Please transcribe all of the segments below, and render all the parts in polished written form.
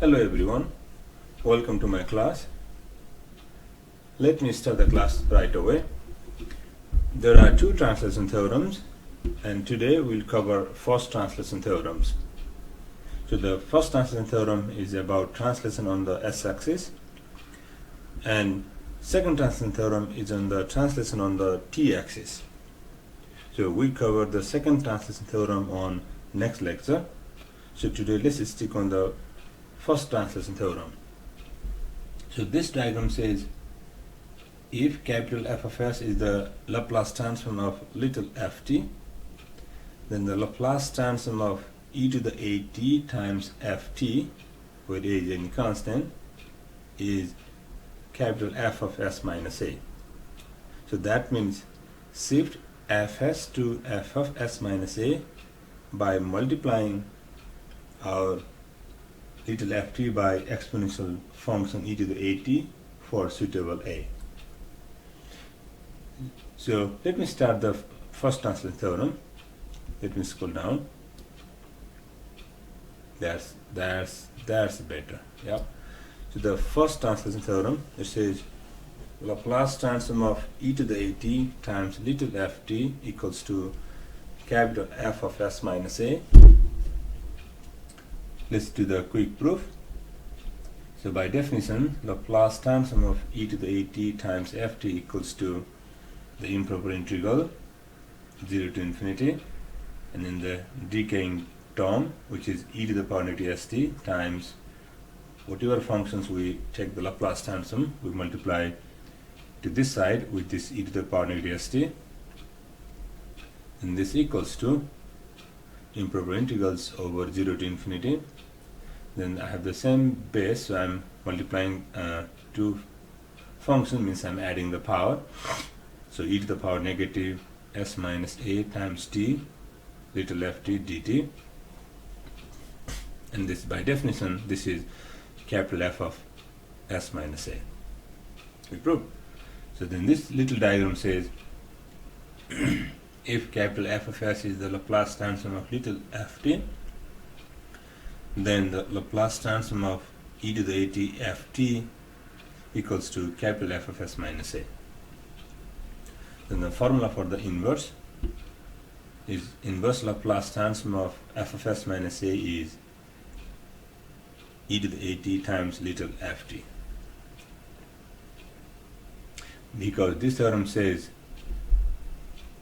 Hello everyone, welcome to my class. Let me start the class right away. There are two translation theorems and today we'll cover first translation theorems. So the first translation theorem is about translation on the s-axis and second translation theorem is on the translation on the t-axis. So we cover the second translation theorem on next lecture. So today let's stick on the first translation theorem. So this diagram says if capital F of s is the Laplace transform of little ft, then the Laplace transform of e to the at times ft, where a is any constant, is capital F of s minus a. So that means shift fs to f of s minus a by multiplying our little ft by exponential function e to the at for suitable a. So let me start the first translation theorem. Let me scroll down. That's better. Yeah. So the first translation theorem, it says Laplace transform of e to the at times little ft equals to capital F of s minus a. Let's do the quick proof. So by definition, Laplace transform of e to the at times ft equals to the improper integral 0 to infinity, and in the decaying term, which is e to the power negative st times whatever functions we take the Laplace transform, we multiply to this side with this e to the power negative st, and this equals to improper integrals over 0 to infinity. Then I have the same base, so I'm multiplying two functions, means I'm adding the power. So e to the power negative s minus a times t little ft dt, and this by definition this is capital F of s minus a. We prove. So then this little diagram says if capital F of s is the Laplace transform of little ft, then the Laplace transform of e to the at ft equals to capital F of s minus a. Then the formula for the inverse is inverse Laplace transform of f of s minus a is e to the at times little ft, because this theorem says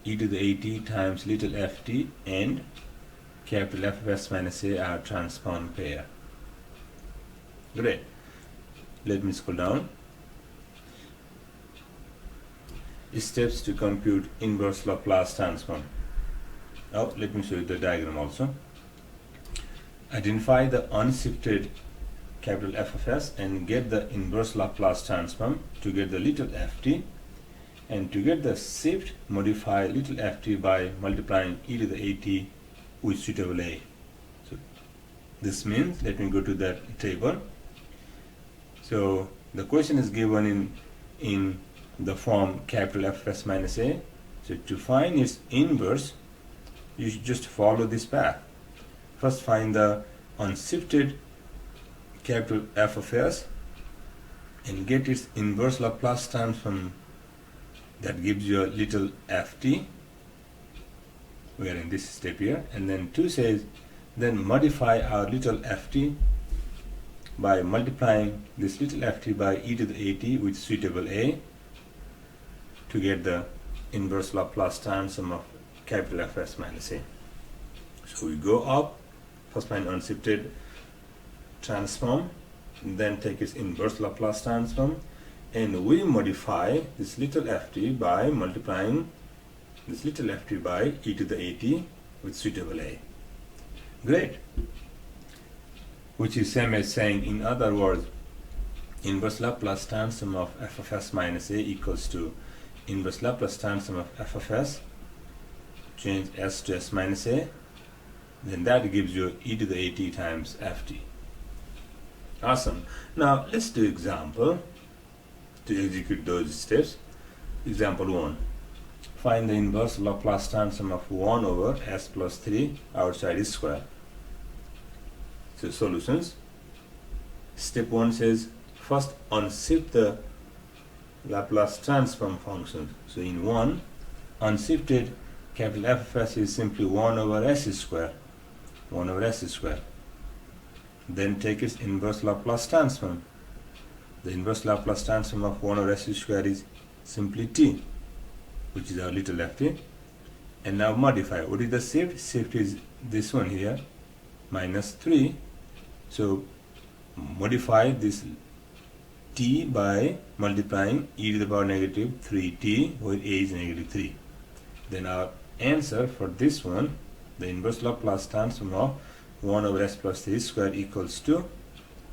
e to the at times little ft and capital F of s minus a are transform pair. Great. Let me scroll down. Steps to compute inverse Laplace transform. Now let me show you the diagram also. Identify the unshifted capital F of s and get the inverse Laplace transform to get the little ft, and to get the shift, modify little ft by multiplying e to the at with suitable a. So this means, let me go to that table. So the question is given in the form capital F of s minus a. So to find its inverse, you should just follow this path. First find the unshifted capital F of s and get its inverse Laplace transform, that gives you a little ft. We are in this step here, and then 2 says then modify our little ft by multiplying this little ft by e to the at with suitable a to get the inverse Laplace transform of capital F s minus a. So we go up, first find unshifted transform, and then take its inverse Laplace transform, and we modify this little ft by multiplying this little ft by e to the at with suitable a. Great. Which is same as saying, in other words, inverse Laplace transform of f of s minus a equals to inverse Laplace transform of f of s, change s to s minus a, then that gives you e to the at times ft. Awesome. Now let's do example to execute those steps. Example 1. Find the inverse Laplace transform of 1 over s plus 3 outside is square. So solutions. Step 1 says first unshift the Laplace transform function. So in 1, unshifted capital F of s is simply 1 over s square. 1 over s square. Then take its inverse Laplace transform. The inverse Laplace transform of 1 over s square is simply t, which is our little ft. And now modify. What is the shift? Shift is this one here, minus 3. So modify this t by multiplying e to the power negative 3t, where a is negative 3. Then our answer for this one, the inverse Laplace transform of 1 over s plus 3 square equals to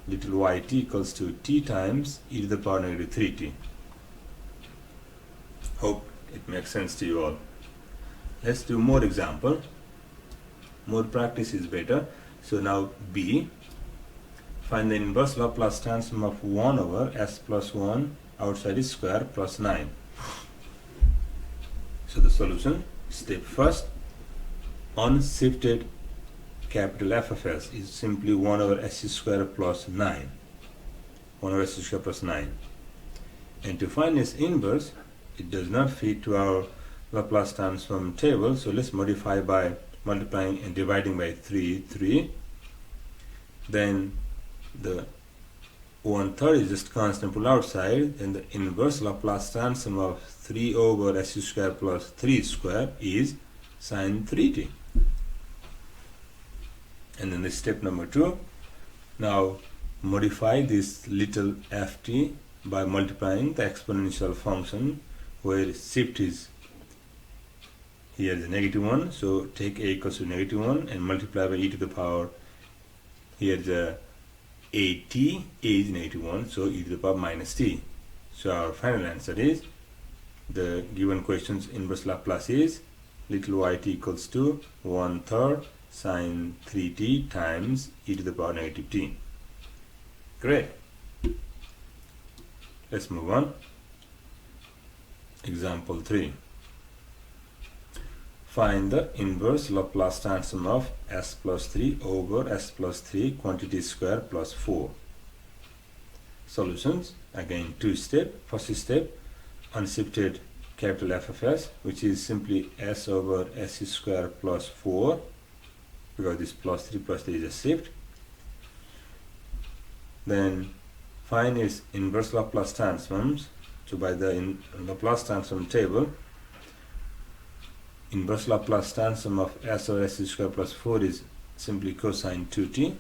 little yt equals to t times e to the power negative 3t. Hope it makes sense to you all. Let's do more example. More practice is better. So now B, find the inverse Laplace transform of 1 over s plus 1 outside is square plus 9. So the solution, step first, unshifted capital F of s is simply 1 over s square plus 9. 1 over s square plus 9. And to find its inverse, it does not fit to our Laplace transform table, so let's modify by multiplying and dividing by 3. Then the 1/3 is just constant pull outside, and the inverse Laplace transform of 3 over s square plus 3 square is sine 3t. And then the step number 2, now modify this little ft by multiplying the exponential function, where shift is here is a negative 1, so take a equals to negative 1 and multiply by e to the power, here is a is negative 1, so e to the power minus t. So our final answer is, the given question's inverse Laplace is little yt equals to 1/3 sine 3t times e to the power negative t. Great. Let's move on. Example 3. Find the inverse Laplace transform of s plus 3 over s plus 3 quantity square plus 4. Solutions, again 2 step. First step, unshifted capital F of s, which is simply s over s square plus 4, because this plus 3 is a shift. Then find its inverse Laplace transforms. So by the Laplace transform table, inverse Laplace transform of s over s square plus 4 is simply cosine 2t.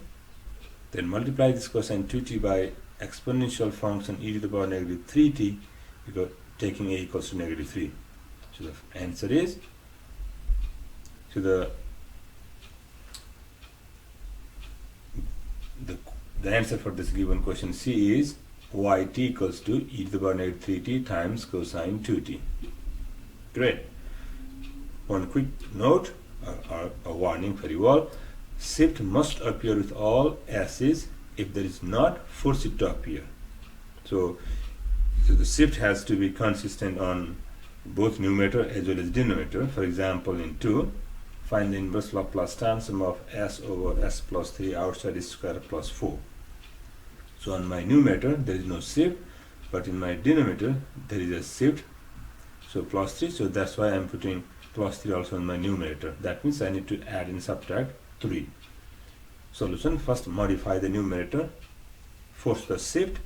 Then multiply this cosine 2t by exponential function e to the power negative 3t, because taking a equals to negative 3. So the answer is, so the answer for this given question C is yt equals to e to the power negative 3t times cosine 2t. Great. One quick note, or a warning for you all, shift must appear with all s's. If there is not, force it to appear. So the shift has to be consistent on both numerator as well as denominator. For example, in 2, find the inverse Laplace transform of s over s plus 3 outside is square plus 4. So on my numerator there is no shift, but in my denominator there is a shift, so plus 3, so that's why I'm putting plus 3 also in my numerator. That means I need to add and subtract 3. Solution, first modify the numerator, force the shift,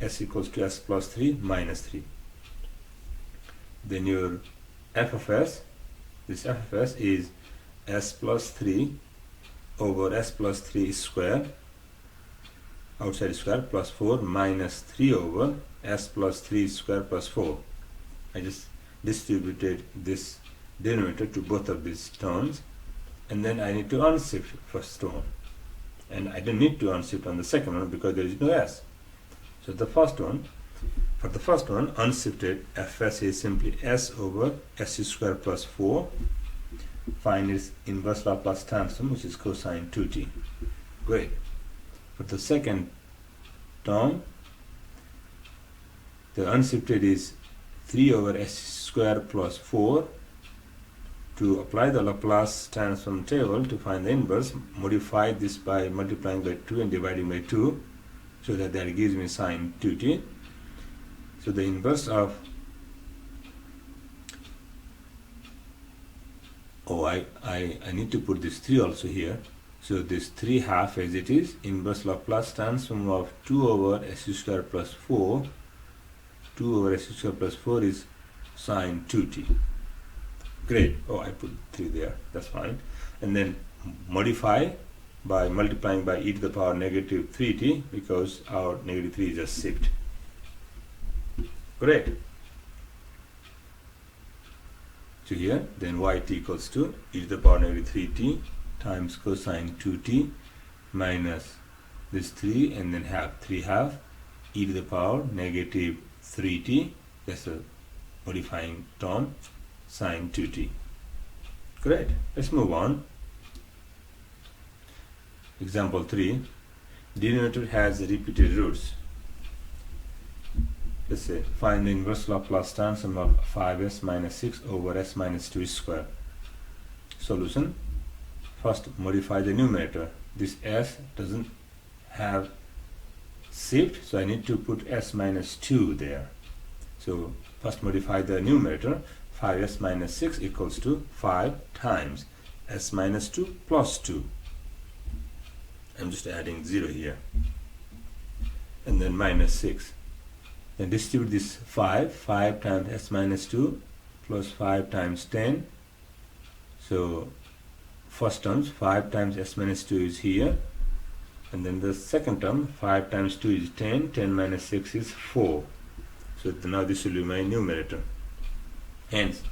s equals to s plus 3 minus 3. Then your f of s, this f of s is s plus 3 over s plus 3 square, outside square, plus 4 minus 3 over s plus 3 square plus 4. I just distributed this denominator to both of these terms, and then I need to unshift first term, and I don't need to unshift on the second one because there is no s. So the first one, for the first one, unshifted fs is simply s over s square plus 4. Find its inverse Laplace transform, which is cosine 2t. Great. For the second term, the unshifted is 3 over s square plus 4. To apply the Laplace transform table to find the inverse, modify this by multiplying by 2 and dividing by 2. so that gives me sine 2t. So the inverse of I need to put this 3 also here. So this 3 half as it is, inverse Laplace transform of 2 over s square plus 4. 2 over s square plus 4 is sine 2t. Great. I put 3 there. That's fine. And then modify by multiplying by e to the power negative 3t, because our negative 3 is just shift. Great. So here, then yt equals to e to the power negative 3t times cosine 2t minus this 3 and then half, 3 half e to the power negative 3t, that's a modifying term, sine 2t. Great. Let's move on. Example 3. Denominator has repeated roots. Let's say find the inverse Laplace transform of 5s minus 6 over s minus 2 square. Solution. First modify the numerator. This s doesn't have shift, so I need to put s minus 2 there. So first modify the numerator. 5s minus 6 equals to 5 times s minus 2 plus 2. I'm just adding 0 here. And then minus 6. Then distribute this 5 times s minus 2 plus 5 times 10. So first term 5 times s minus 2 is here, and then the second term 5 times 2 is 10, 10 minus 6 is 4. So now this will be my numerator. Hence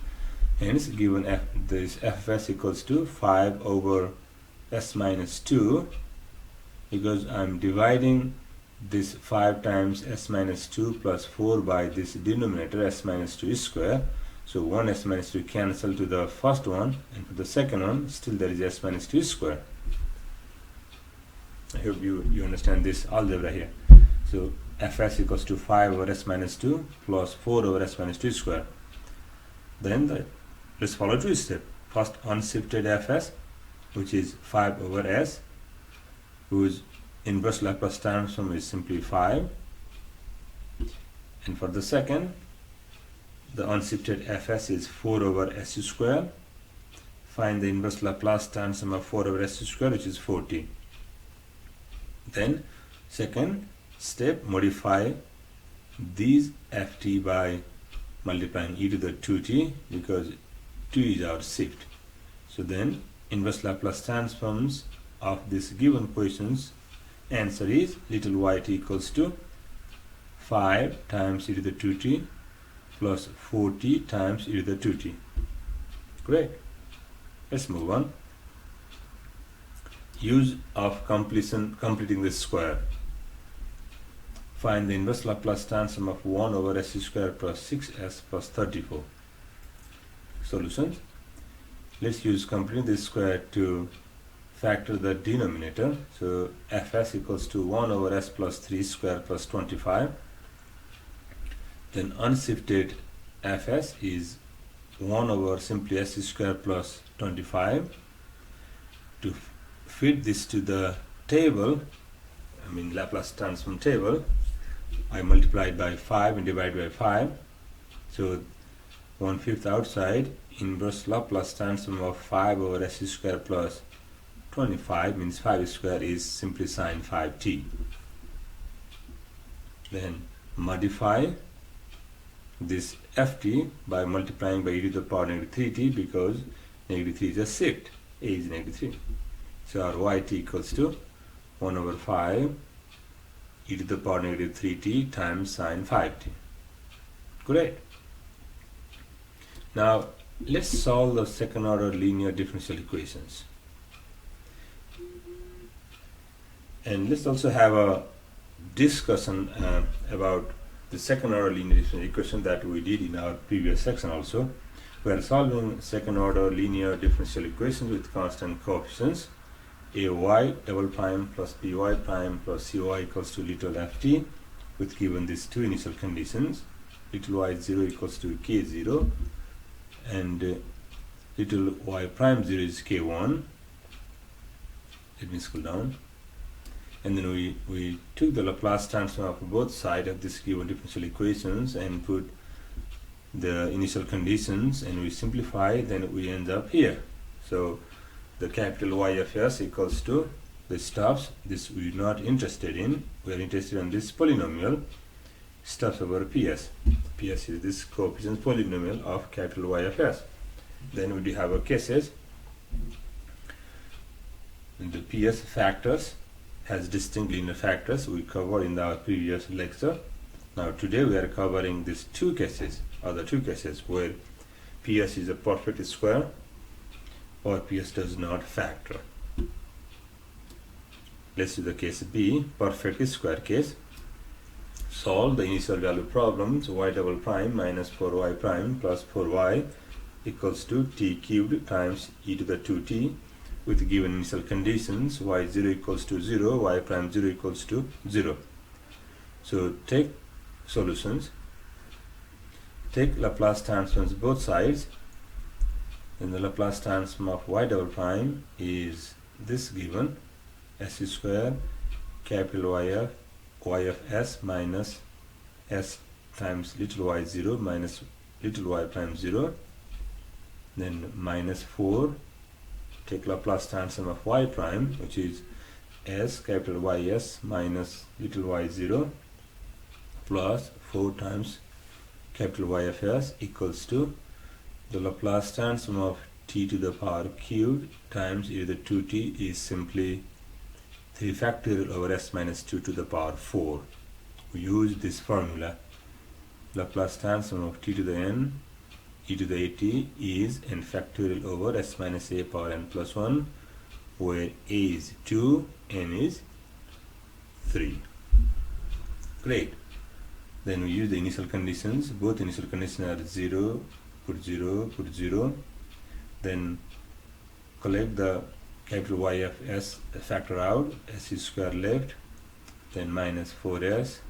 given this fs equals to 5 over s minus 2, because I'm dividing this 5 times s minus 2 plus 4 by this denominator s minus 2 square. So one s minus 2 cancel to the first one, and for the second one still there is s minus 2 square. I hope you understand this algebra here. So fs equals to 5 over s minus 2 plus 4 over s minus 2 square. Then let's follow two steps. First unshifted fs, which is 5 over s, whose inverse Laplace transform is simply 5. And for the second, the unshifted fs is 4 over s square. Find the inverse Laplace transform of 4 over s square, which is 40. Then second step, modify these ft by multiplying e to the 2t, because 2 is our shift. So then inverse Laplace transforms of this given questions, answer is little yt equals to 5 times e to the 2t plus 40 times e to the 2t. Great. Let's move on. Use of completing this square. Find the inverse Laplace transform of 1 over s square plus 6s plus 34. Solutions. Let's use completing this square to factor the denominator. So fs equals to 1 over s plus 3 square plus 25. Then unshifted fs is 1 over simply s square plus 25. To fit this to the table, Laplace transform table, I multiplied by 5 and divide by 5. So 1/5 outside, inverse Laplace transform of 5 over s square plus 25 means 5 square is simply sine 5t. Then modify this ft by multiplying by e to the power negative 3t, because negative 3 is a shift, a is negative 3. So our yt equals to 1 over 5 e to the power negative 3t times sine 5t. Great. Now let's solve the second order linear differential equations. And let's also have a discussion about the second order linear differential equation that we did in our previous section also. We are solving second order linear differential equations with constant coefficients. ay double prime plus by prime plus cy equals to little ft, with given these two initial conditions. Little y 0 equals to k0 and little y prime 0 is k1. Let me scroll down. and then we took the Laplace transform of both sides of this given differential equations and put the initial conditions, and we simplify, then we end up here. So the capital Y of S equals to the stuffs. This we're not interested in. We are interested in this polynomial stuffs over PS. PS is this coefficient polynomial of capital Y of S. Then we do have our cases. And the PS factors has distinct linear factors we covered in our previous lecture. Now today we are covering these two cases, other two cases where PS is a perfect square or PS does not factor. Let's do the case B, perfect square case. Solve the initial value problems. Y double prime minus 4y prime plus 4y equals to t cubed times e to the 2t with given initial conditions y0 equals to 0, y prime 0 equals to 0. So take solutions, take Laplace transforms both sides, and the Laplace transform of y double prime is this given s square capital y of s minus s times little y0 minus little y prime 0, then minus 4. Take Laplace transform of y prime, which is s capital Ys minus little y0 plus 4 times capital Y of s equals to the Laplace transform of t to the power cubed times e to the 2t is simply 3 factorial over s minus 2 to the power 4. We use this formula. Laplace transform of t to the n e to the at is n factorial over s minus a power n plus 1, where a is 2, n is 3. Great. Then we use the initial conditions. Both initial conditions are 0, put 0, put 0. Then collect the capital Y of s factor out, s is square left, then minus 4s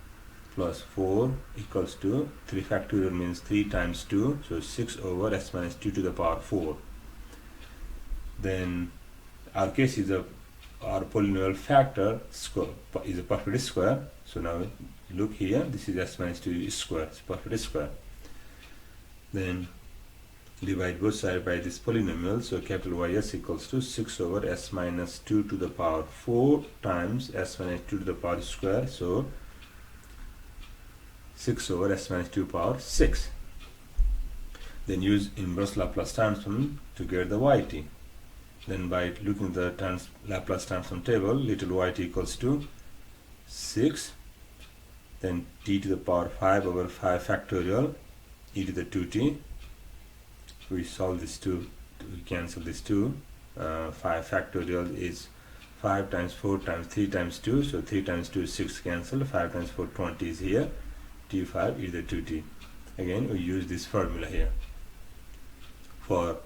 plus 4 equals to 3 factorial means 3 times 2, so 6 over s minus 2 to the power 4. Then our case is our polynomial factor square is a perfect square. So now look here, this is s minus 2 square, it's perfect square. Then divide both sides by this polynomial, so capital Ys equals to 6 over s minus 2 to the power 4 times s minus 2 to the power square, so 6 over s minus 2 power 6. Then use inverse Laplace transform to get the yt. Then by looking at the Laplace transform table, little yt equals to 6, then t to the power 5 over 5 factorial e to the 2t. We solve this 2, we cancel this 2. 5 factorial is 5 times 4 times 3 times 2, so 3 times 2 is 6 cancel, 5 times 4 20 is here, t5 is the 2t. Again we use this formula here. For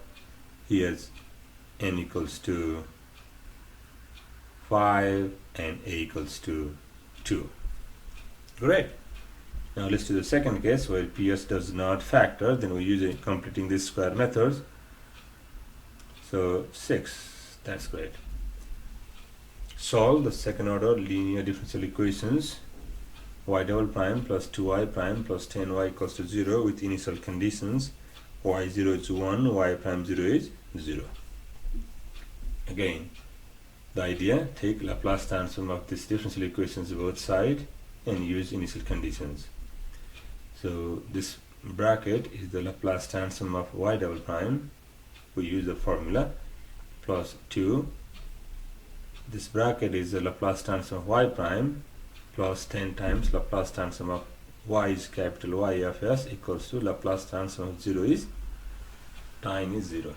here's n equals to 5 and a equals to 2. Great. Now let's do the second case where PS does not factor. Then we use completing this square methods. So 6, that's great. Solve the second order linear differential equations. Y double prime plus 2y prime plus 10y equals to 0 with initial conditions. Y0 is 1, y prime 0 is 0. Again, the idea, take Laplace transform of this differential equations both sides and use initial conditions. So this bracket is the Laplace transform of y double prime. We use the formula plus 2. This bracket is the Laplace transform of y prime plus 10 times Laplace transform of y is capital Y of s equals to Laplace transform of 0 is time is 0.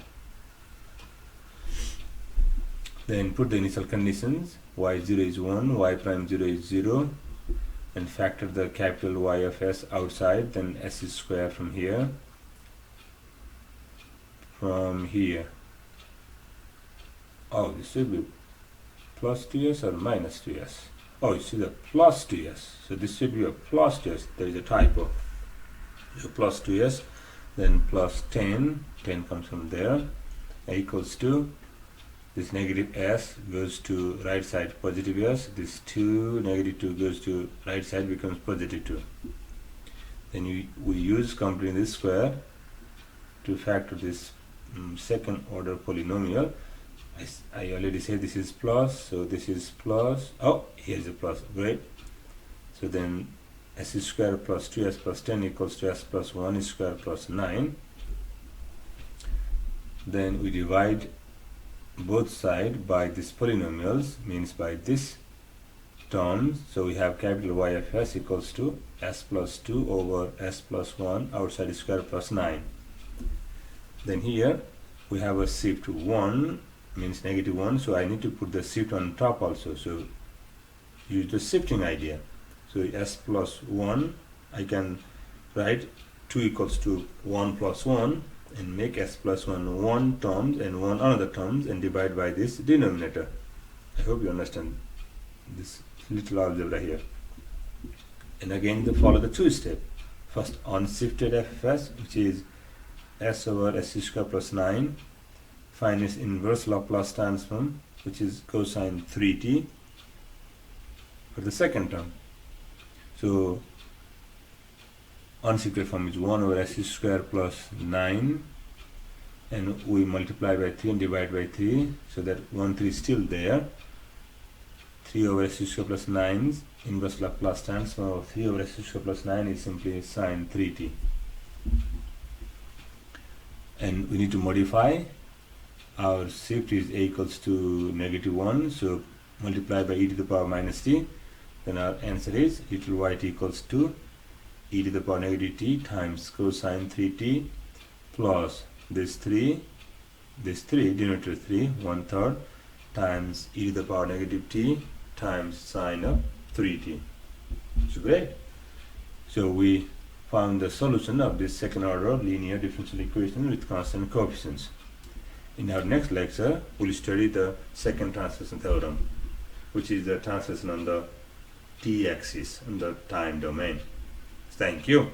Then put the initial conditions. Y0 is 1, y prime 0 is 0, and factor the capital Y of s outside, then s is square from here. Oh, this should be plus 2s or minus 2s. Oh, you see the plus 2s. So this should be a plus 2s. There is a typo. So plus 2s, then plus 10. 10 comes from there. Equals to this negative s goes to right side positive s, this 2 negative 2 goes to right side becomes positive 2. Then we use completing this square to factor this second order polynomial. I already said this is plus, so this is plus. Oh, here's a plus, great. So then s square plus 2s plus 10 equals to s plus 1 square plus 9. Then we divide both sides by this polynomials, means by this terms. So we have capital Y of s equals to s plus 2 over s plus 1 outside square plus 9. Then here we have a shift 1, means negative 1, so I need to put the shift on top also. So use the shifting idea. So s plus 1, I can write 2 equals to 1 plus 1 and make s plus 1 one terms and one another terms and divide by this denominator. I hope you understand this little algebra here. And again, they follow the two steps. First, unshifted fs, which is s over s square plus 9. Find its inverse Laplace transform, which is cosine 3t for the second term. So unshifted form is 1 over s square plus 9, and we multiply by 3 and divide by 3, so that 1 3 is still there. 3 over s square plus 9 inverse Laplace transform of 3 over s square plus 9 is simply sine 3t. And we need to modify. Our shift is a equals to negative 1, so multiply by e to the power minus t. Then our answer is e to the y t equals to e to the power negative t times cosine 3t plus this 3, denominator 3, 1/3, times e to the power negative t times sine of 3t. So great. So we found the solution of this second order linear differential equation with constant coefficients. In our next lecture, we'll study the second translation theorem, which is the translation on the t-axis, on the time domain. Thank you.